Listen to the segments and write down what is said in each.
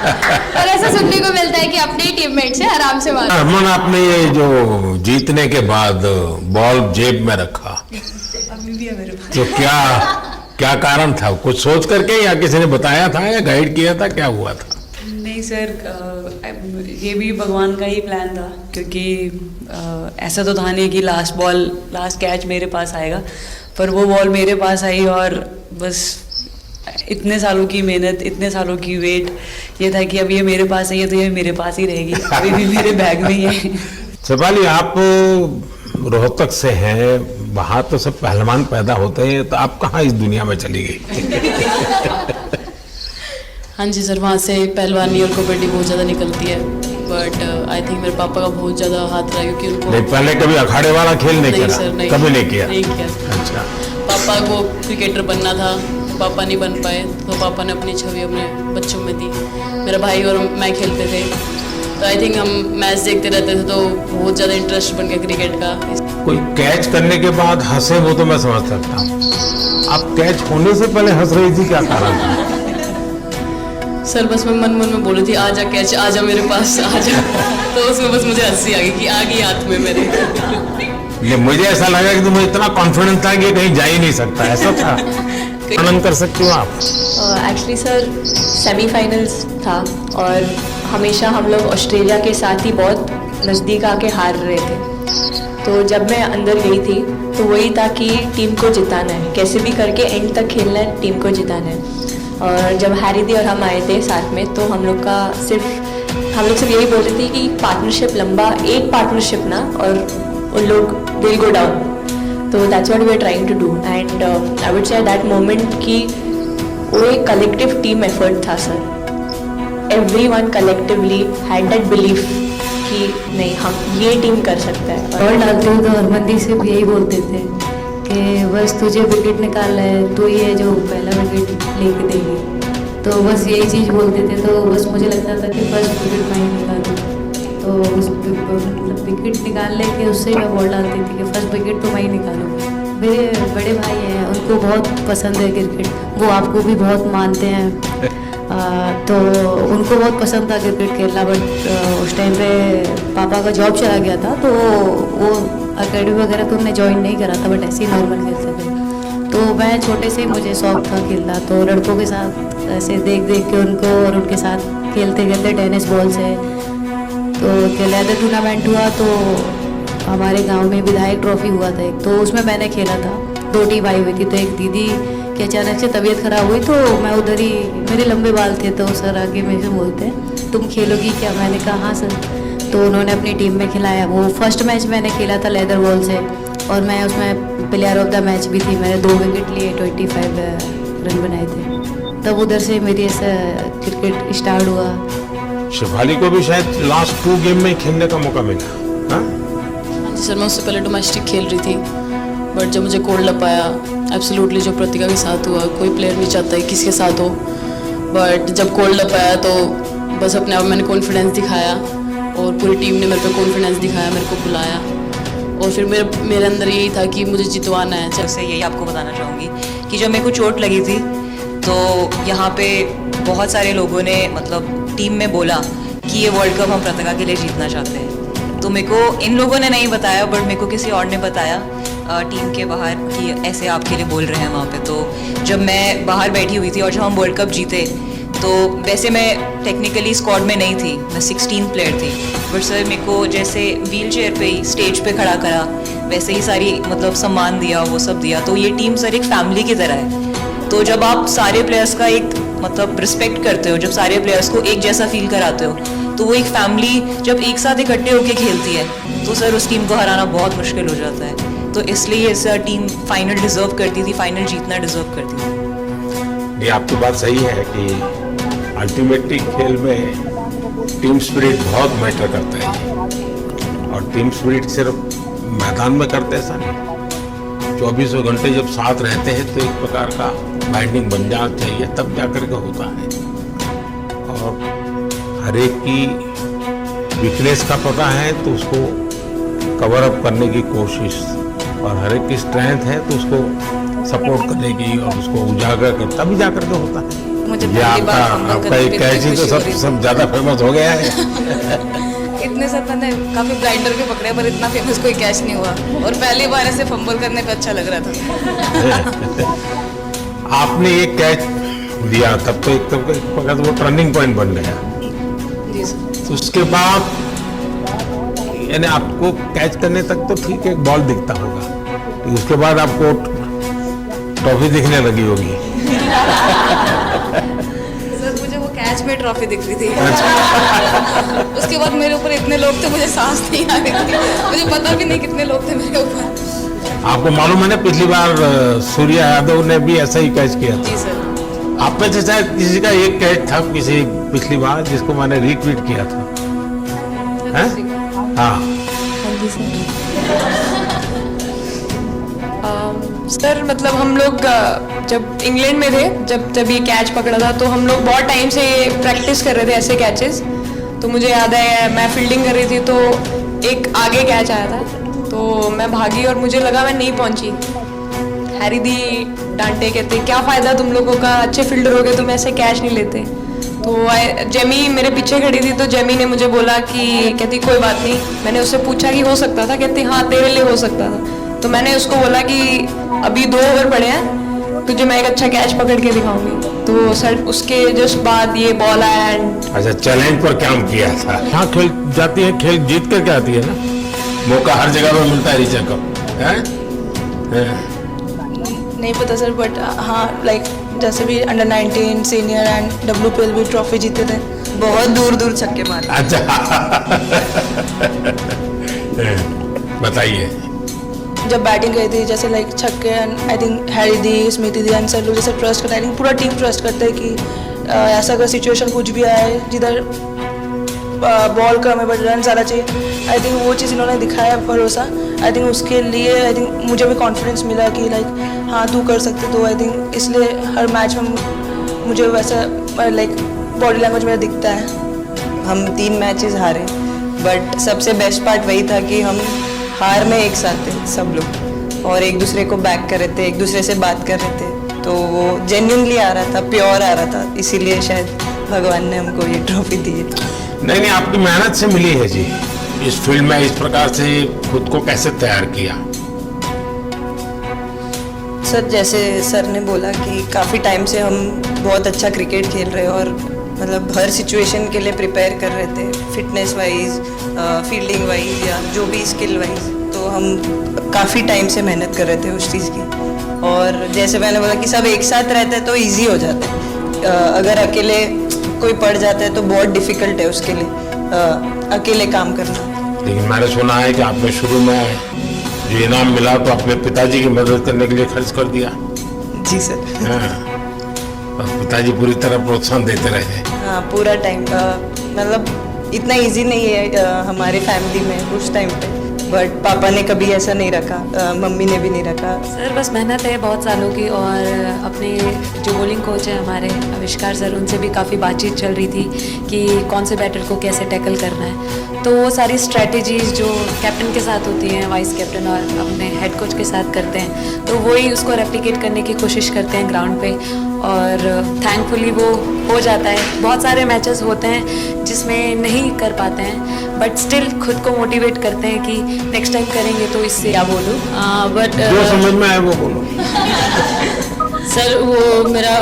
और ऐसा सुनने को मिलता है कि अपने टीममेट से आराम से बात। हरमन, आपने ये जो जीतने के बाद बॉल जेब में रखा, अभी भी है मेरे पास। तो क्या क्या कारण था? कुछ सोच करके या किसी ने बताया था या गाइड किया था, क्या हुआ था? नहीं सर, ये भी भगवान का ही प्लान था, क्योंकि ऐसा तो था नहीं कि लास्ट कैच मेरे पास आएगा, पर वो बॉल मेरे पास आई और बस इतने सालों की मेहनत, इतने सालों की वेट, ये था कि अब ये मेरे पास है, तो ये मेरे पास ही रहेगी, अभी भी मेरे बैग में ही है। शेफाली, आप रोहतक से हैं, वहाँ तो सब पहलवान पैदा होते हैं, तो आप कहाँ इस दुनिया में चली गई? हाँ जी सर, वहाँ से पहलवानी और कबड्डी बहुत ज़्यादा निकलती है, बट आई थिंक मेरे पापा का बहुत ज़्यादा हाथ रहा, क्योंकि उनको नहीं, पहले कभी अखाड़े वाला खेल नहीं किया? सर, नहीं, कभी नहीं किया? नहीं किया। अच्छा। पापा को क्रिकेटर बनना था, पापा नहीं बन पाए, तो पापा ने अपनी छवि अपने बच्चों में दी। मेरा भाई और मैं खेलते थे, तो आई थिंक हम मैच देखते रहते थे, तो बहुत ज़्यादा इंटरेस्ट बन गया क्रिकेट का। कोई कैच करने के बाद हंसे, वो तो मैं समझ सकता हूँ। आप कैच होने से पहले हंस रही थी, क्या कारण था? सर बस मैं मन में बोल रही थी, आजा कैच, आजा मेरे पास, आजा। तो उसमें बस मुझे हंसी आ गई कि आ गई हाथ में मेरे। ये मुझे ऐसा लगा कि तुम्हें इतना कॉन्फिडेंस था कि कहीं जा ही नहीं सकता, ऐसा था? आनंद कर सकती हो आप? एक्चुअली सर सेमीफाइनल्स था और हमेशा हम लोग ऑस्ट्रेलिया के साथ ही बहुत नज़दीक आके हार रहे थे। तो जब मैं अंदर गई थी तो वही था कि टीम को जिताना है, कैसे भी करके एंड तक खेलना है, टीम को जिताना है। और जब हैरी दी और हम आए थे साथ में, तो हम लोग सिर्फ यही बोल रहे थे कि पार्टनरशिप लंबा, एक पार्टनरशिप ना, और उन लोग विल गो डाउन। तो that's what we are trying to do, and I would say that moment कि वो एक कलेक्टिव टीम एफर्ट था sir. Everyone collectively had that belief कि नहीं, हम ये टीम कर सकता है। बॉल डालते हुए तो हरमंदी से भी यही बोलते थे कि बस तुझे विकेट निकालना है, तू ही है जो पहला विकेट लेके देगी। तो बस यही चीज़ बोलते थे, तो बस मुझे लगता था कि फर्स्ट विकेट मैं ही निकालूँ। तो उस मतलब विकेट निकालने के उससे ही मैं बॉल डालती थी कि फर्स्ट विकेट तो मैं ही निकालूँ। मेरे बड़े भाई हैं, उनको बहुत पसंद है क्रिकेट, वो आपको भी बहुत मानते हैं। तो उनको बहुत पसंद था क्रिकेट खेलना, बट उस टाइम पे पापा का जॉब चला गया था, तो वो अकेडमी वगैरह तो उन्होंने ज्वाइन नहीं करा था, बट ऐसे ही नॉर्मल खेलते थे। तो मैं छोटे से ही मुझे शौक था खेलना, तो लड़कों के साथ ऐसे देख देख के उनको और उनके साथ खेलते खेलते टेनिस बॉल से, तो लेदर टूर्नामेंट हुआ, तो हमारे गांव में विधायक ट्रॉफी हुआ था एक, तो उसमें मैंने खेला था। 2 टीम आई हुई थी, तो एक दीदी की अचानक से तबीयत खराब हुई, तो मैं उधर ही, मेरे लंबे बाल थे, तो सर आगे मेरे से बोलते हैं तुम खेलोगी क्या? मैंने कहा हाँ सर। तो उन्होंने अपनी टीम में खिलाया। वो फर्स्ट मैच मैंने खेला था लेदर बॉल से, और मैं उसमें प्लेयर ऑफ द मैच भी थी। मैंने 2 विकेट लिए, 25 रन बनाए थे। तब उधर से मेरी ऐसा क्रिकेट स्टार्ट हुआ। शेफाली को भी शायद लास्ट 2 गेम में खेलने का मौका मिला। हाँ जी सर, मैं उससे पहले डोमेस्टिक खेल रही थी, बट जब मुझे कोल्ड अप आया, एब्सोल्युटली जो प्रतिका के साथ हुआ, कोई प्लेयर नहीं चाहता है किसके साथ हो, बट जब कोल्ड अप आया तो बस अपने आप मैंने कॉन्फिडेंस दिखाया, और पूरी टीम ने मेरे पे कॉन्फिडेंस दिखाया, मेरे को बुलाया, और फिर मेरे अंदर यही था कि मुझे जितवाना है। जैसे यही आपको बताना चाहूँगी कि जब मेरे को चोट लगी थी, तो यहाँ पे बहुत सारे लोगों ने मतलब टीम में बोला कि ये वर्ल्ड कप हम प्रतिका के लिए जीतना चाहते हैं। तो मेरे को इन लोगों ने नहीं बताया, बट मेरे को किसी और ने बताया टीम के बाहर कि ऐसे आपके लिए बोल रहे हैं वहाँ पे। तो जब मैं बाहर बैठी हुई थी और जब हम वर्ल्ड कप जीते, तो वैसे मैं टेक्निकली स्क्वाड में नहीं थी, मैं 16 प्लेयर थी, बट सर मेरे को जैसे व्हील चेयर पे ही स्टेज पे खड़ा करा, वैसे ही सारी मतलब सम्मान दिया, वो सब दिया। तो ये टीम सर एक फैमिली की तरह है। तो जब आप सारे प्लेयर्स का एक मतलब रिस्पेक्ट करते हो, जब सारे प्लेयर्स को एक जैसा फील कराते हो, तो वो एक फैमिली जब एक साथ इकट्ठे होकर खेलती है, तो सर उस टीम को हराना बहुत मुश्किल हो जाता है। तो इसलिए सर टीम फाइनल डिजर्व करती थी, फाइनल जीतना डिजर्व करती थी। ये आपकी बात सही है कि अल्टीमेटली खेल में टीम स्पिरिट बहुत मैटर करता है, और टीम स्पिरिट सिर्फ मैदान में करते ऐसा नहीं, 24 घंटे जब साथ रहते हैं तो एक प्रकार का बाइंडिंग बन जाना चाहिए, तब जाकर के होता है। और हर एक की वीकनेस का पता है तो उसको कवर अप करने की कोशिश, और हर एक की स्ट्रेंथ है तो उसको सपोर्ट करने की और उसको उजागर कर, तभी जाकर के होता है। मुझे ये पहली आपका बार फंबल आपका करने एक पे कैच ही इतनी तो खुशी हो रही सब ज्यादा फेमस हो गया है। थी। इतने सब मैंने काफी ब्लाइंडर के पकड़े पर इतना फेमस कोई कैच नहीं हुआ और पहली बार ऐसे फंबल करने पे अच्छा लग रहा था। आपने एक कैच दिया तब तो एक वक्त वो टर्निंग पॉइंट बन गया। जी सर। तो उसके बाद यानी आपको कैच करने तक तो ठीक है, एक बॉल दिखता होगा, उसके बाद आपको ट्रॉफी दिखने लगी होगी। सर मुझे वो कैच में ट्रॉफी दिख रही थी। उसके बाद मेरे ऊपर इतने लोग थे, मुझे सांस नहीं आ रही थी, मुझे पता भी नहीं कितने लोग थे मेरे ऊपर। आपको मालूम है ना, पिछली बार सूर्य यादव ने भी ऐसा ही कैच किया था। जी सर। आप में से शायद किसी का एक कैच था किसी पिछली बार जिसको मैंने रीट्वीट किया था, हैं? हाँ। सर मतलब हम लोग जब इंग्लैंड में थे, जब ये कैच पकड़ा था तो हम लोग बहुत टाइम से प्रैक्टिस कर रहे थे ऐसे कैचेस। तो मुझे याद है मैं फील्डिंग कर रही थी तो एक आगे कैच आया था, तो मैं भागी और मुझे लगा मैं नहीं पहुंची। हैरी दी डांटे, कहते क्या फ़ायदा तुम लोगों का, अच्छे फील्डर हो गए तुम ऐसे कैच नहीं लेते। तो जेमी मेरे पीछे खड़ी थी तो जेमी ने मुझे बोला कि कहती कोई बात नहीं। मैंने उससे पूछा कि हो सकता था, कहती हाँ तेरे लिए हो सकता था। तो मैंने उसको बोला कि अभी 2 ओवर पड़े हैं, तुझे मैं एक अच्छा कैच पकड़ के दिखाऊंगी। तो सर उसके जस्ट बाद ये बॉल आया एंड अच्छा, चैलेंज पर काम किया था। हाँ, खेल जाती है, खेल जीत करके आती है ना, मौका हर जगह में मिलता है ऋचा को, हैं? नहीं पता सर, बट हाँ लाइक जैसे भी अंडर 19 सीनियर एंड WPL भी ट्रॉफी जीते थे। बहुत दूर दूर छक्के मारे। अच्छा। बताइए। जब बैटिंग गई थी जैसे लाइक छक्के and I think Harry the, Smriti the and sir लोग जैसे ट्रस्ट करते हैं, आई थिंक पूरा टीम ट्रस्ट करता है कि ऐसा अगर सिचुएशन कुछ भी आए जिधर बॉल कम है बट रन ज़्यादा चाहिए, आई थिंक वो चीज़ इन्होंने दिखाया भरोसा। आई थिंक उसके लिए आई थिंक मुझे भी कॉन्फिडेंस मिला कि लाइक हाँ तू कर सकते। तो आई थिंक इसलिए हर मैच में मुझे वैसा लाइक बॉडी लैंग्वेज मेरा दिखता है। हम 3 मैचेस हारे, बट सबसे बेस्ट पार्ट वही था कि हम हार में एक साथ थे सब लोग और एक दूसरे को बैक कर रहे थे, एक दूसरे से बात कर रहे थे। तो वो जेन्युइनली आ रहा था, प्योर आ रहा था, इसीलिए शायद भगवान ने हमको ये ट्रॉफी दी है। नहीं, आपकी मेहनत से मिली है जी। इस फील्ड में इस प्रकार से खुद को कैसे तैयार किया? सर जैसे सर ने बोला कि काफ़ी टाइम से हम बहुत अच्छा क्रिकेट खेल रहे हैं और मतलब हर सिचुएशन के लिए प्रिपेयर कर रहे थे, फिटनेस वाइज, फील्डिंग वाइज या जो भी स्किल वाइज। तो हम काफ़ी टाइम से मेहनत कर रहे थे उस चीज़ की। और जैसे मैंने बोला कि सब एक साथ रहते हैं तो इजी हो जाता है, अगर अकेले कोई पड़ जाता है तो बहुत डिफिकल्ट है उसके लिए अकेले काम करना। लेकिन मैंने सुना है कि आपने शुरू में जो इनाम मिला तो अपने पिताजी की मदद करने के लिए खर्च कर दिया। जी सर। हाँ, और पिताजी पूरी तरह प्रोत्साहन देते रहे। हाँ, पूरा टाइम मतलब इतना इजी नहीं है हमारे फैमिली में उस टाइम पे, बट पापा ने कभी ऐसा नहीं रखा, मम्मी ने भी नहीं रखा। सर बस मेहनत है बहुत सालों की, और अपने जो बॉलिंग कोच है हमारे आविष्कार सर, उनसे भी काफ़ी बातचीत चल रही थी कि कौन से बैटर को कैसे टैकल करना है। तो वो सारी स्ट्रेटजीज जो कैप्टन के साथ होती हैं, वाइस कैप्टन और अपने हेड कोच के साथ करते हैं, तो वही उसको रेप्लिकेट करने की कोशिश करते हैं ग्राउंड पे, और थैंकफुली वो हो जाता है। बहुत सारे मैचेस होते हैं जिसमें नहीं कर पाते हैं, बट स्टिल खुद को मोटिवेट करते हैं कि नेक्स्ट टाइम करेंगे तो इससे क्या बोलूँ, बट जो समझ में आए वो बोलो। सर वो मेरा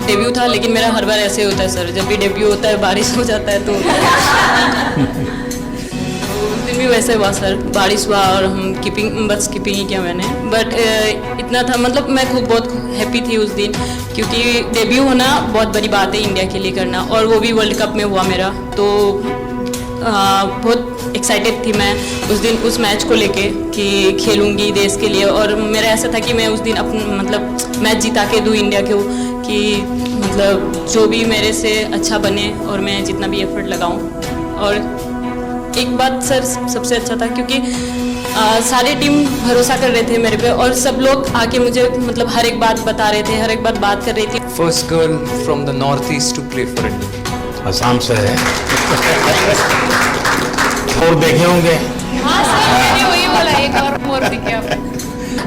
डेब्यू था, लेकिन मेरा हर बार ऐसे होता है सर, जब भी डेब्यू होता है बारिश हो जाता है तो उस दिन भी वैसे हुआ सर, बारिश हुआ और हम बस कीपिंग ही किया मैंने। बट इतना था, मतलब मैं खूब बहुत हैप्पी थी उस दिन, क्योंकि डेब्यू होना बहुत बड़ी बात है इंडिया के लिए करना, और वो भी वर्ल्ड कप में हुआ मेरा। तो बहुत एक्साइटेड थी मैं उस दिन उस मैच को लेके कि खेलूंगी देश के लिए, और मेरा ऐसा था कि मैं उस दिन अपना मतलब मैच जिता के दूँ इंडिया को, कि मतलब जो भी मेरे से अच्छा बने और मैं जितना भी एफर्ट लगाऊं। और एक बात सर सबसे अच्छा था क्योंकि सारी टीम भरोसा कर रहे थे मेरे पे, और सब लोग आके मुझे मतलब हर एक बात बता रहे थे, हर एक बात कर रही थी। First girl from the northeast to play for India. Assam से है। और देखे होंगे। हाँ सर, मैंने वही बोला, एक और मोर दिखे आप।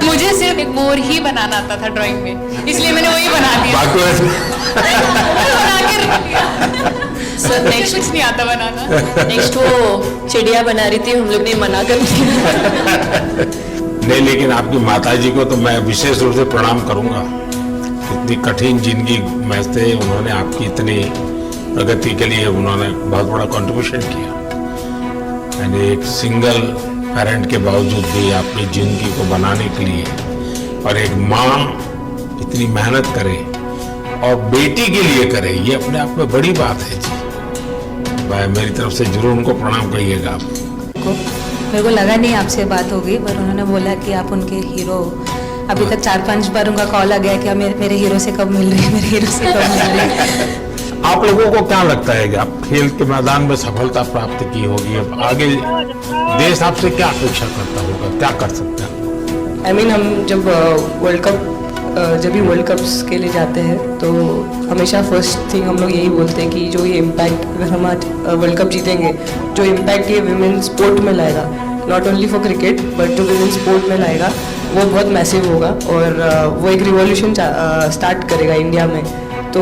मुझे सिर्फ एक मोर ही बनाना आता था ड्राइंग में, इसलिए मैंने वही बना दिया। बाकी बना के रख दिया। सर मुझे कुछ नहीं आता बनाना। नेक्स्ट वो चिड़िया बना रही थी, हम लोग ने मना कर दिया। नहीं, लेकिन आपकी माताजी को तो मैं विशेष रूप से प्रणाम करूंगा। इतनी कठिन जिंदगी में से उन्होंने आपकी इतनी प्रगति के लिए उन्होंने बहुत बड़ा कंट्रीब्यूशन किया। यानी एक सिंगल पेरेंट के बावजूद भी अपनी जिंदगी को बनाने के लिए, और एक माँ इतनी मेहनत करे और बेटी के लिए करे, ये अपने आप में बड़ी बात है जी। भाई मेरी तरफ से जरूर उनको प्रणाम करिएगा आप। मेरे को लगा नहीं आपसे बात होगी, पर उन्होंने बोला कि आप उनके हीरो। अभी तक 4-5 बार उनका कॉल आ गया कि मेरे हीरो से कब मिल रही है, मेरे हीरो से कब मिल रही है। आप लोगों को क्या लगता है कि आप खेल के मैदान में सफलता प्राप्त की होगी, अब आगे देश आपसे क्या अपेक्षा करता होगा, क्या कर सकते हैं? आई मीन हम जब वर्ल्ड कप्स के लिए जाते हैं तो हमेशा फर्स्ट थिंग हम लोग यही बोलते हैं कि जो ये इम्पैक्ट, अगर हम आज वर्ल्ड कप जीतेंगे, जो इम्पैक्ट ये विमेन स्पोर्ट में लाएगा, not only for cricket but जो विमेन स्पोर्ट में लाएगा वो बहुत मैसिव होगा, और वो एक रिवॉल्यूशन स्टार्ट करेगा इंडिया में। तो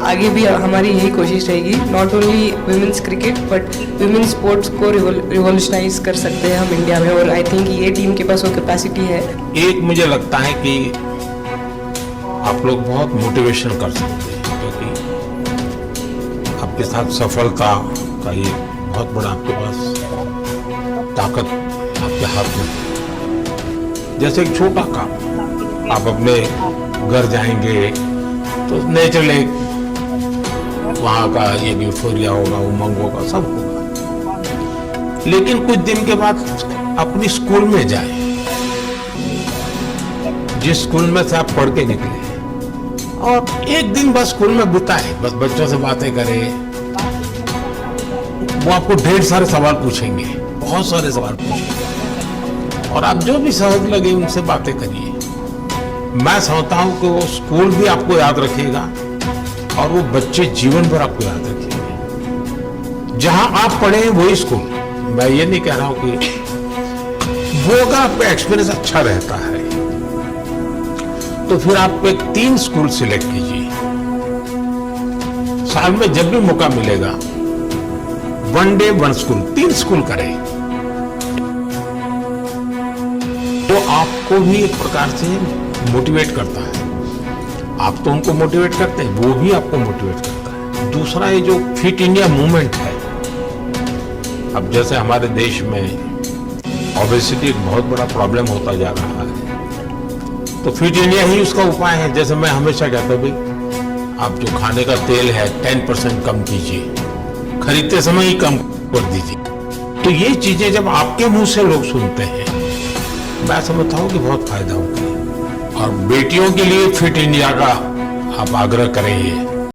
आगे भी हमारी यही कोशिश रहेगी, not only women's cricket but women sports को रिवॉल्यूशनाइज कर सकते हैं हम इंडिया में, और आई थिंक ये टीम के पास वो कैपेसिटी है। एक मुझे लगता है कि आप लोग बहुत मोटिवेशन कर सकते हैं, क्योंकि आपके साथ सफलता का ये बहुत बड़ा आपके पास ताकत आपके हाथ में है। जैसे एक छोटा काम, आप अपने घर जाएंगे तो नेचुरली वहाँ का ये यूफोरिया होगा, उमंग होगा, सब होगा। लेकिन कुछ दिन के बाद अपनी स्कूल में जाए, जिस स्कूल में से आप पढ़ के निकले, और एक दिन बस स्कूल में बिताए, बस बच्चों से बातें करें, वो आपको ढेर सारे सवाल पूछेंगे, बहुत सारे सवाल पूछेंगे, और आप जो भी सहज लगे उनसे बातें करिए। मैं समझता हूं कि वो स्कूल भी आपको याद रखेगा और वो बच्चे जीवन भर आपको याद रखेंगे। जहां आप पढ़े हैं वही स्कूल, मैं ये नहीं कह रहा हूं कि वो अगर आपका एक्सपीरियंस अच्छा रहता है तो फिर आप एक 3 स्कूल सिलेक्ट कीजिए। साल में जब भी मौका मिलेगा 1 डे 1 स्कूल, 3 स्कूल करें, तो आपको भी एक प्रकार से मोटिवेट करता है। आप तो उनको मोटिवेट करते हैं, वो भी आपको मोटिवेट करता है। दूसरा ये जो फिट इंडिया मूवमेंट है, अब जैसे हमारे देश में ओबेसिटी एक बहुत बड़ा प्रॉब्लम होता जा रहा है, तो फिट इंडिया ही उसका उपाय है। जैसे मैं हमेशा कहता हूं, भाई आप जो खाने का तेल है 10% कम कीजिए, खरीदते समय ही कम कर दीजिए। तो ये चीजें जब आपके मुंह से लोग सुनते हैं, मैं समझता हूं कि बहुत फायदा होता है। और बेटियों के लिए फिट इंडिया का आप आग्रह करेंगे,